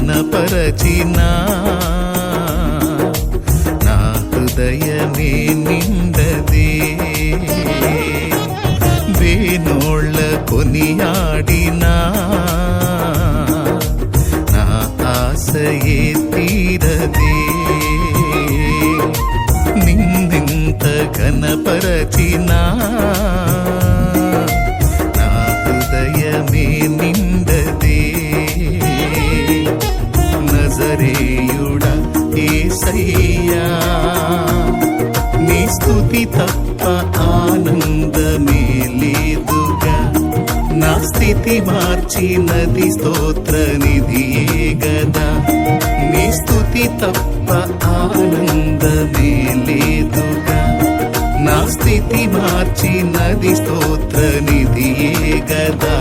ఘనపరచినా నా హృదయమే నిండదే. వేనోళ్ళ కొనియాడినా నా ఆశయే తీరదే. నిన్నెంత ఘనపరచినా నా హృదయమే నిండదే. నజరేయుడా యేసయ్యా, నీ స్తుతి తప్ప ఆనందమే లేదుగా. నా స్థితి మార్చినది స్తోత్ర నిధియే గదా. నీ స్తుతి తప్ప ఆనందమే లేదుగా. నా స్థితి మార్చినది స్తోత్ర నిధియే గదా.